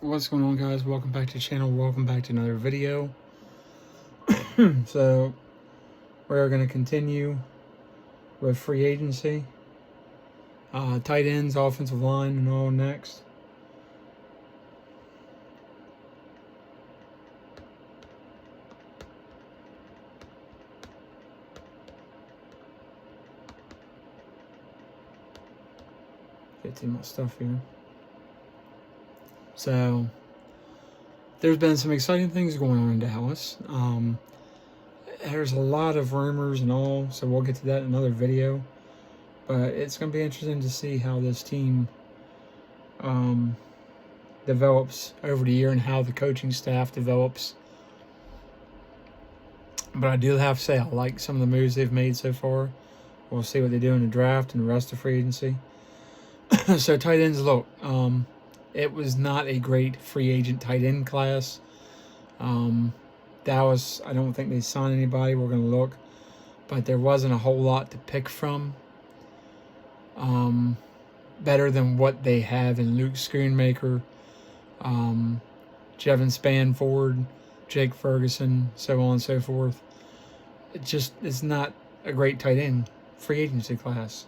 What's going on, guys? Welcome back to the channel. Welcome back to another video. So we're going to continue with free agency, tight ends, offensive line, and all next. Get to my stuff here. So there's been some exciting things going on in Dallas. There's a lot of rumors and all, so we'll get to that in another video. But it's going to be interesting to see how this team develops over the year and how the coaching staff develops. But I do have to say I like some of the moves they've made so far. We'll see what they do in the draft and the rest of free agency. So tight ends, look, it was not a great free agent tight end class. Dallas, I don't think they signed anybody. We're going to look. But there wasn't a whole lot to pick from. Better than what they have in Luke Schoonmaker, Jevon Spanford, Jake Ferguson, so on and so forth. It's not a great tight end free agency class.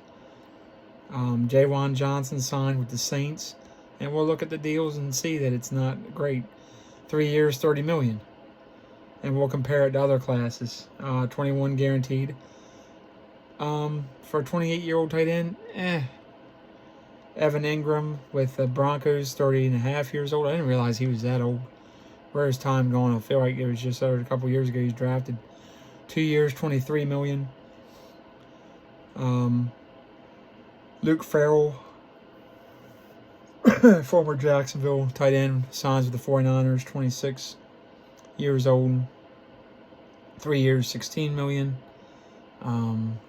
Jawan Johnson signed with the Saints, and we'll look at the deals and see that it's not great. 3 years, $30 million. And we'll compare it to other classes. 21 guaranteed. For a 28-year-old tight end, Evan Ingram with the Broncos, 30.5 years old. I didn't realize he was that old. Where's time going? I feel like it was just a couple years ago he's drafted. 2 years, $23 million. Luke Farrell, former Jacksonville tight end, signs with the 49ers, 26 years old. 3 years, $16 million.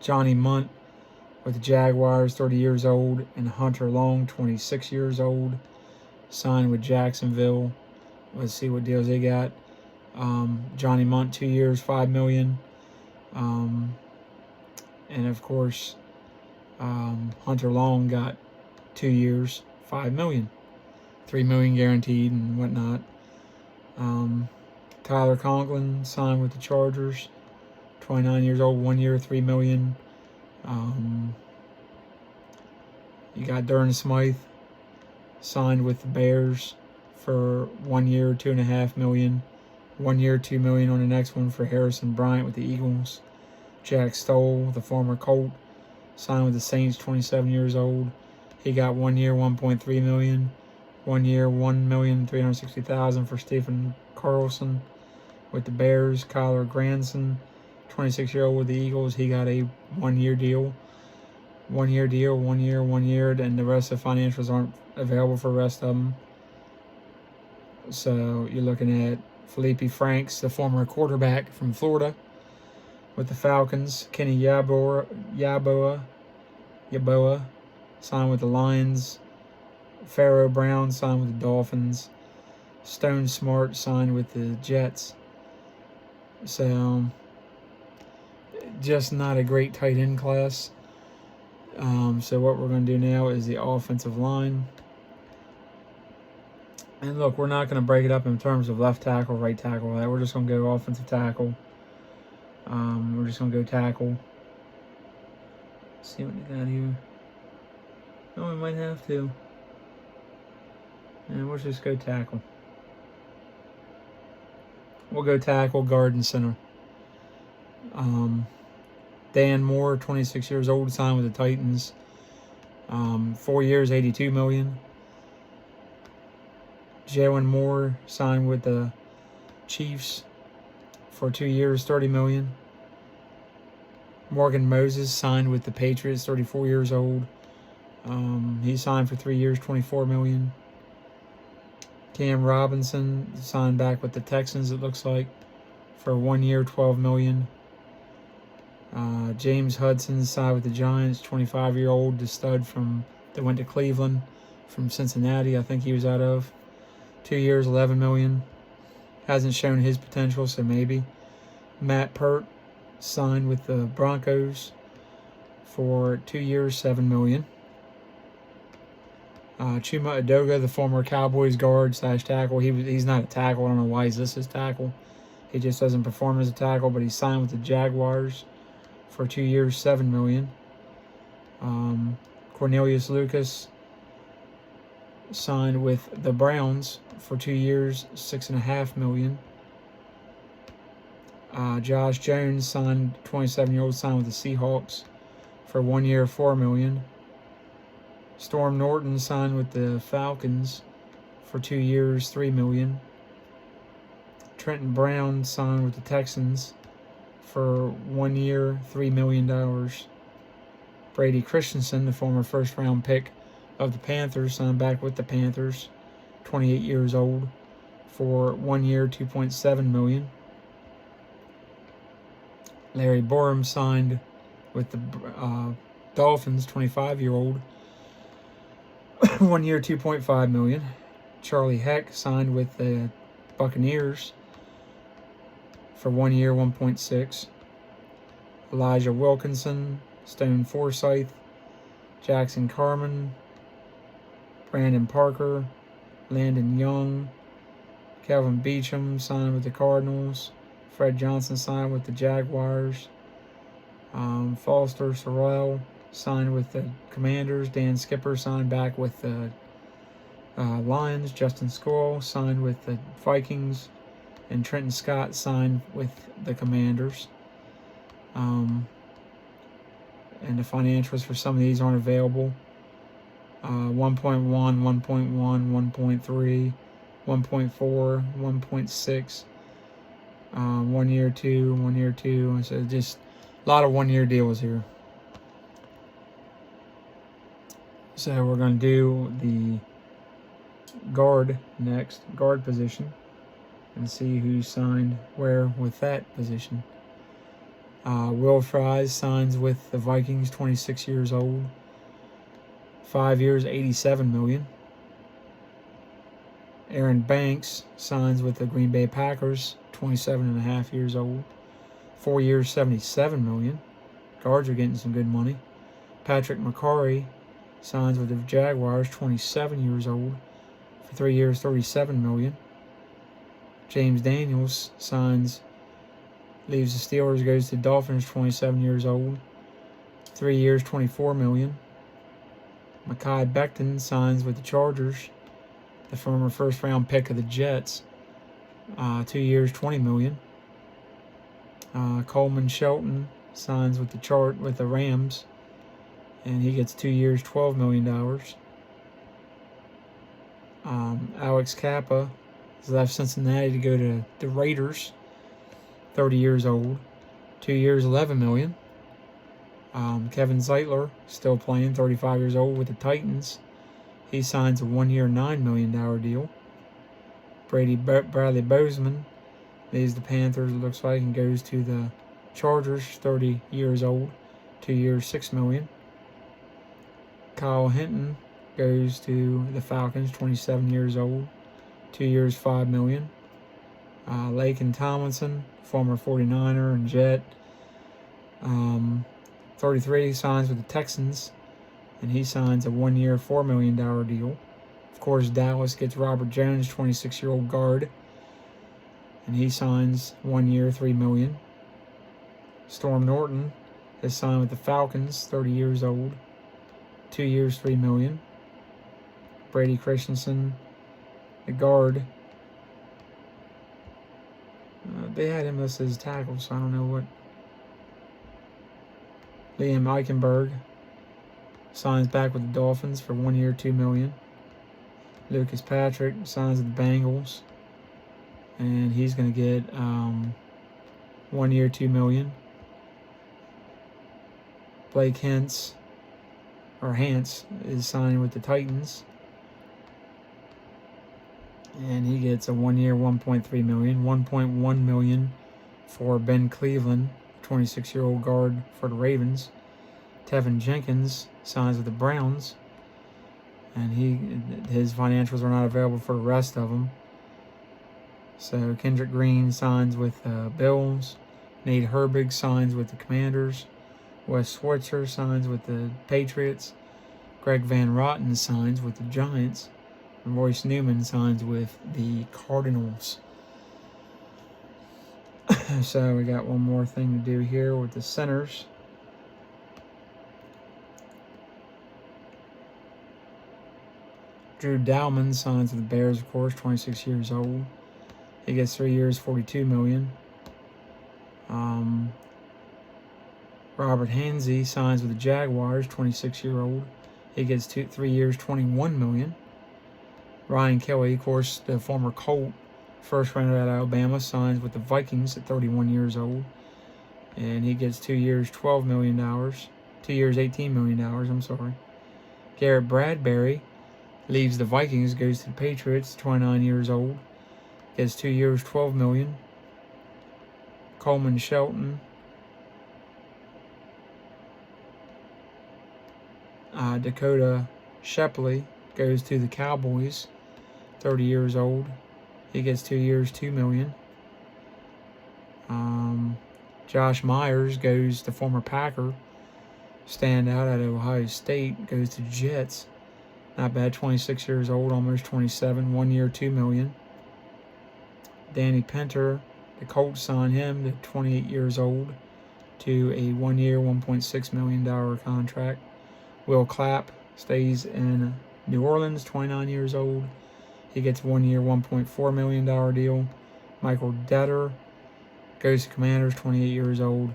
Johnny Munt with the Jaguars, 30 years old, and Hunter Long, 26 years old, signed with Jacksonville. Let's see what deals they got. Johnny Munt, 2 years, $5 million. And of course, Hunter Long got 2 years, $5 million. $3 million guaranteed and whatnot. Tyler Conklin signed with the Chargers, 29 years old, 1 year, $3 million. You got Durham Smythe signed with the Bears for 1 year, $2.5 million. 1 year, $2 million on the next one for Harrison Bryant with the Eagles. Jack Stoll, the former Colt, signed with the Saints, 27 years old. He got 1 year, $1.3 million. 1 year, $1,360,000 for Stephen Carlson with the Bears. Kyler Granson, 26-year-old with the Eagles. He got a 1 year deal. 1 year deal, 1 year, 1 year, and the rest of the financials aren't available for the rest of them. So you're looking at Felipe Franks, the former quarterback from Florida with the Falcons. Kenny Yeboah signed with the Lions. Pharaoh Brown signed with the Dolphins. Stone Smart signed with the Jets. So just not a great tight end class. So what we're going to do now is the offensive line. And look, we're not going to break it up in terms of left tackle, right tackle. We're just going to go offensive tackle. We're just going to go tackle. Let's see what we got here. Oh, we might have to. And we'll just go tackle. We'll go tackle, guard, and center. Dan Moore, 26 years old, signed with the Titans. 4 years, $82 million. Jalen Moore signed with the Chiefs for 2 years, $30 million. Morgan Moses signed with the Patriots, 34 years old. He signed for 3 years, $24 million. Cam Robinson signed back with the Texans, it looks like, for 1 year, $12 million. James Hudson signed with the Giants, 25-year-old, the stud that went to Cleveland from Cincinnati, I think he was out of. 2 years, $11 million. Hasn't shown his potential, so maybe. Matt Pert signed with the Broncos for 2 years, $7 million. Chuma Edoga, the former Cowboys guard / tackle. He's not a tackle. I don't know why he's listed as tackle. He just doesn't perform as a tackle, but he signed with the Jaguars for 2 years, $7 million. Cornelius Lucas signed with the Browns for 2 years, $6.5 million. Josh Jones signed, 27-year-old, signed with the Seahawks for 1 year, $4 million. Storm Norton signed with the Falcons for 2 years, $3 million. Trenton Brown signed with the Texans for 1 year, $3 million. Brady Christensen, the former first-round pick of the Panthers, signed back with the Panthers, 28 years old, for 1 year, $2.7 million. Larry Borum signed with the Dolphins, 25-year-old, 1 year, $2.5 million. Charlie Heck signed with the Buccaneers for 1 year, $1.6. Elijah Wilkinson, Stone Forsythe, Jackson Carman, Brandon Parker, Landon Young, Kelvin Beachum signed with the Cardinals. Fred Johnson signed with the Jaguars. Foster Sorrell signed with the Commanders. Dan Skipper signed back with the Lions. Justin Scull signed with the Vikings. And Trenton Scott signed with the Commanders. And the financials for some of these aren't available. 1.1, 1.1, 1.3, 1.4, 1.6, 1 year, 2, 1 year, 2. So just a lot of 1 year deals here. So we're going to do the guard next, guard position, and see who signed where with that position. Will Fries signs with the Vikings, 26 years old. 5 years, $87 million. Aaron Banks signs with the Green Bay Packers, 27.5 years old. 4 years, $77 million. Guards are getting some good money. Patrick McCarry signs with the Jaguars, 27 years old. For 3 years, $37 million. James Daniels leaves the Steelers, goes to the Dolphins, 27 years old. 3 years, $24 million. Mekhi Becton signs with the Chargers, the former first-round pick of the Jets. 2 years, $20 million. Coleman Shelton signs with the Rams, and he gets 2 years, $12 million. Alex Kappa has left Cincinnati to go to the Raiders, 30 years old, 2 years, $11 million. Kevin Zeitler, still playing, 35 years old, with the Titans. He signs a 1 year, $9 million deal. Bradley Bozeman leaves the Panthers, it looks like, and goes to the Chargers, 30 years old, 2 years, $6 million. Kyle Hinton goes to the Falcons, 27 years old, 2 years, $5 million. Laken Tomlinson, former 49er and Jet, 33, signs with the Texans, and he signs a 1 year, $4 million deal. Of course, Dallas gets Robert Jones, 26-year-old guard, and he signs 1 year, $3 million. Storm Norton is signed with the Falcons, 30 years old, 2 years, $3 million. Brady Christensen, the guard. They had him listed as tackle, so I don't know what. Liam Eichenberg signs back with the Dolphins for 1 year, $2 million. Lucas Patrick signs with the Bengals, and he's going to get 1 year, $2 million. Blake Hance is signed with the Titans, and he gets a 1 year, $1.3 million. $1.1 million for Ben Cleveland, 26-year-old guard for the Ravens. Tevin Jenkins signs with the Browns, and his financials are not available for the rest of them. So Kendrick Green signs with the Bills. Nate Herbig signs with the Commanders. Wes Schweitzer signs with the Patriots. Greg Van Roten signs with the Giants. And Royce Newman signs with the Cardinals. So we got one more thing to do here with the centers. Drew Dalman signs with the Bears, of course, 26 years old. He gets 3 years, $42 million. Robert Hansey signs with the Jaguars, 26-year-old. He gets 3 years, $21 million. Ryan Kelly, of course, the former Colt, first rounder out of Alabama, signs with the Vikings at 31 years old. And he gets 2 years, $12 million. 2 years, $18 million, I'm sorry. Garrett Bradbury leaves the Vikings, goes to the Patriots, 29 years old. Gets 2 years, $12 million. Coleman Shelton, Dakota Shepley goes to the Cowboys, 30 years old. He gets 2 years, $2 million. Josh Myers goes to former Packer, standout at Ohio State, goes to Jets. Not bad, 26 years old, almost 27, 1 year, $2 million. Danny Pinter, the Colts signed him to 28 years old to a 1 year, $1.6 million contract. Will Clapp stays in New Orleans, 29 years old. He gets 1 year, $1.4 million deal. Michael Detter goes to Commanders, 28 years old.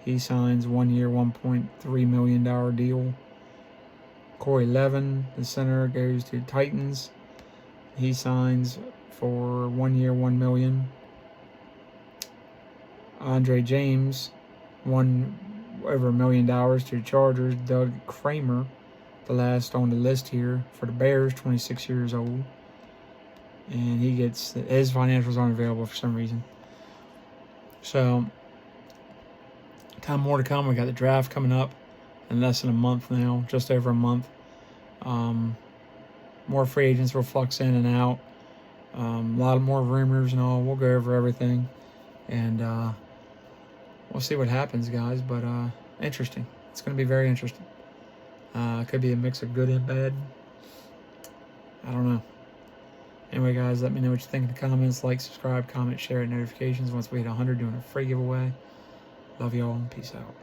He signs 1 year, $1.3 million deal. Corey Levin, the center, goes to Titans. He signs for 1 year, $1 million. Andre James, over $1 million to the Chargers. Doug Kramer, the last on the list here for the Bears, 26 years old. And he gets, his financials aren't available for some reason. So, more to come. We got the draft coming up in less than a month now, just over a month. More free agents will flux in and out. A lot more rumors and all. We'll go over everything. And we'll see what happens, guys. But interesting. It's going to be very interesting. Could be a mix of good and bad. I don't know. Anyway, guys, let me know what you think in the comments. Like, subscribe, comment, share, and notifications once we hit 100 doing a free giveaway. Love y'all and peace out.